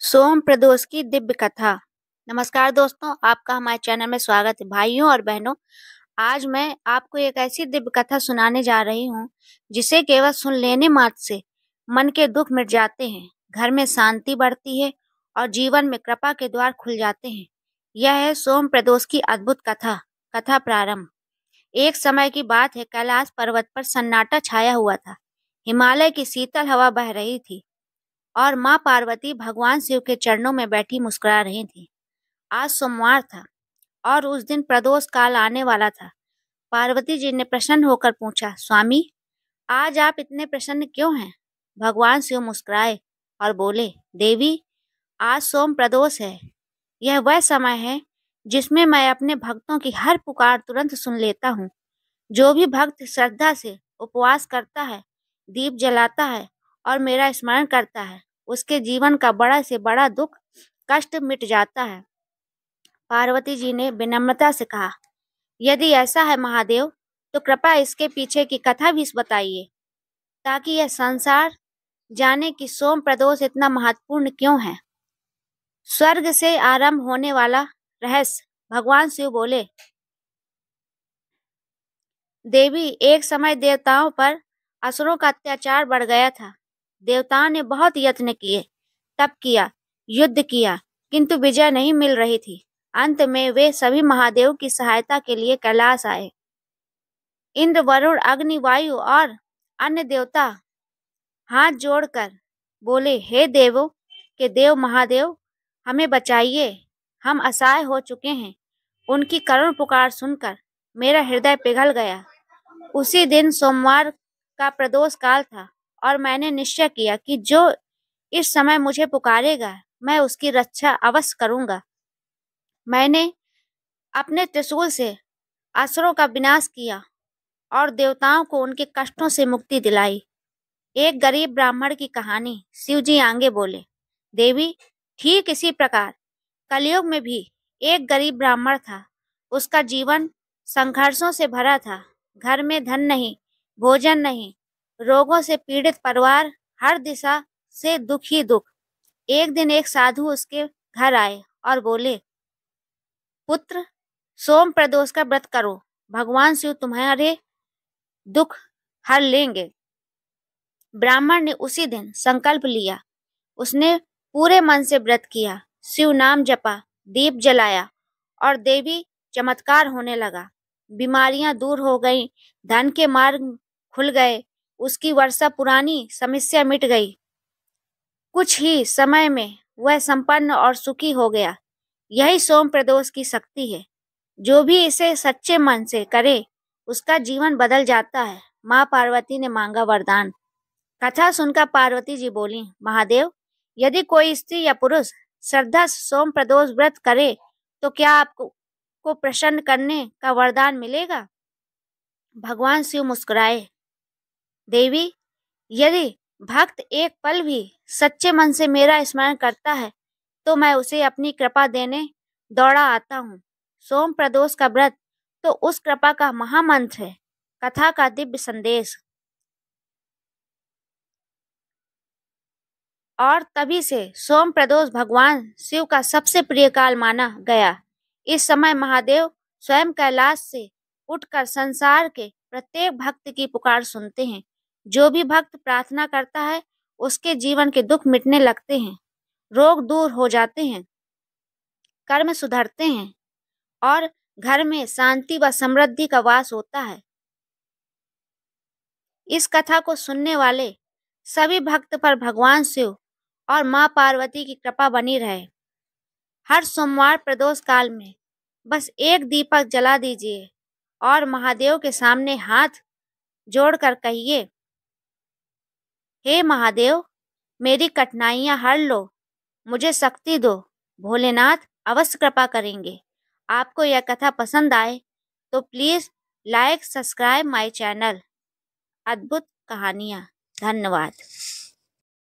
सोम प्रदोष की दिव्य कथा। नमस्कार दोस्तों, आपका हमारे चैनल में स्वागत है। भाइयों और बहनों, आज मैं आपको एक ऐसी दिव्य कथा सुनाने जा रही हूँ जिसे केवल सुन लेने मात्र से मन के दुख मिट जाते हैं, घर में शांति बढ़ती है और जीवन में कृपा के द्वार खुल जाते हैं। यह है सोम प्रदोष की अद्भुत कथा। कथा प्रारंभ। एक समय की बात है, कैलाश पर्वत पर सन्नाटा छाया हुआ था। हिमालय की शीतल हवा बह रही थी और माँ पार्वती भगवान शिव के चरणों में बैठी मुस्कुरा रही थी। आज सोमवार था और उस दिन प्रदोष काल आने वाला था। पार्वती जी ने प्रसन्न होकर पूछा, स्वामी, आज आप इतने प्रसन्न क्यों हैं? भगवान शिव मुस्कुराए और बोले, देवी, आज सोम प्रदोष है। यह वह समय है जिसमें मैं अपने भक्तों की हर पुकार तुरंत सुन लेता हूँ। जो भी भक्त श्रद्धा से उपवास करता है, दीप जलाता है और मेरा स्मरण करता है, उसके जीवन का बड़ा से बड़ा दुख कष्ट मिट जाता है। पार्वती जी ने विनम्रता से कहा, यदि ऐसा है महादेव, तो कृपया इसके पीछे की कथा भी बताइए, ताकि यह संसार जाने कि सोम प्रदोष इतना महत्वपूर्ण क्यों है। स्वर्ग से आरंभ होने वाला रहस्य। भगवान शिव बोले, देवी, एक समय देवताओं पर असुरों का अत्याचार बढ़ गया था। देवताओं ने बहुत यत्न किए, तप किया, युद्ध किया, किंतु विजय नहीं मिल रही थी। अंत में वे सभी महादेव की सहायता के लिए कैलाश आए। इंद्र, वरुण, अग्नि, वायु और अन्य देवता हाथ जोड़कर बोले, हे देवों के देव महादेव, हमें बचाइए, हम असहाय हो चुके हैं। उनकी करुण पुकार सुनकर मेरा हृदय पिघल गया। उसी दिन सोमवार का प्रदोष काल था और मैंने निश्चय किया कि जो इस समय मुझे पुकारेगा, मैं उसकी रक्षा अवश्य करूंगा। मैंने अपने त्रिशूल से असुरों का विनाश किया और देवताओं को उनके कष्टों से मुक्ति दिलाई। एक गरीब ब्राह्मण की कहानी। शिव जी आगे बोले, देवी, ठीक इसी प्रकार कलयुग में भी एक गरीब ब्राह्मण था। उसका जीवन संघर्षों से भरा था। घर में धन नहीं, भोजन नहीं, रोगों से पीड़ित परिवार, हर दिशा से दुख ही दुख। एक दिन एक साधु उसके घर आए और बोले, पुत्र, सोम प्रदोष का व्रत करो, भगवान शिव तुम्हारे दुख हर लेंगे। ब्राह्मण ने उसी दिन संकल्प लिया। उसने पूरे मन से व्रत किया, शिव नाम जपा, दीप जलाया और देवी चमत्कार होने लगा। बीमारियां दूर हो गईं, धन के मार्ग खुल गए, उसकी वर्षा पुरानी समस्या मिट गई। कुछ ही समय में वह संपन्न और सुखी हो गया। यही सोम प्रदोष की शक्ति है। जो भी इसे सच्चे मन से करे, उसका जीवन बदल जाता है। माँ पार्वती ने मांगा वरदान। कथा सुनकर पार्वती जी बोली, महादेव, यदि कोई स्त्री या पुरुष श्रद्धा से सोम प्रदोष व्रत करे, तो क्या आपको प्रसन्न करने का वरदान मिलेगा? भगवान शिव मुस्कुराए, देवी, यदि भक्त एक पल भी सच्चे मन से मेरा स्मरण करता है, तो मैं उसे अपनी कृपा देने दौड़ा आता हूँ। सोम प्रदोष का व्रत तो उस कृपा का महामंत्र है। कथा का दिव्य संदेश। और तभी से सोम प्रदोष भगवान शिव का सबसे प्रिय काल माना गया। इस समय महादेव स्वयं कैलाश से उठकर संसार के प्रत्येक भक्त की पुकार सुनते हैं। जो भी भक्त प्रार्थना करता है, उसके जीवन के दुख मिटने लगते हैं, रोग दूर हो जाते हैं, कर्म सुधरते हैं और घर में शांति व समृद्धि का वास होता है। इस कथा को सुनने वाले सभी भक्त पर भगवान शिव और माँ पार्वती की कृपा बनी रहे। हर सोमवार प्रदोष काल में बस एक दीपक जला दीजिए और महादेव के सामने हाथ जोड़कर कहिए, हे महादेव, मेरी कठिनाइयां हर लो, मुझे शक्ति दो। भोलेनाथ अवश्य कृपा करेंगे। आपको यह कथा पसंद आए तो please like, subscribe my channel अद्भुत कहानियाँ। धन्यवाद।